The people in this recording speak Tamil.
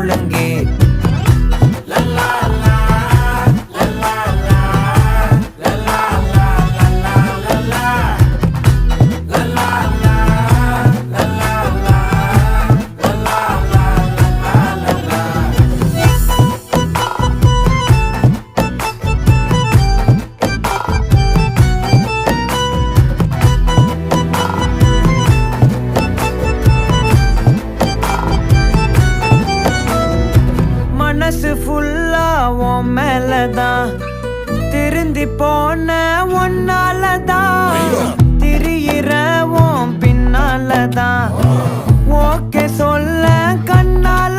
ஒழுங்கே மனசு ஃபுல்லா உன் மேலதான் திருந்தி போன ஒன்னாலதான் திரியிற உன் பின்னாலதான் ஓகே சொல்ல கண்ணால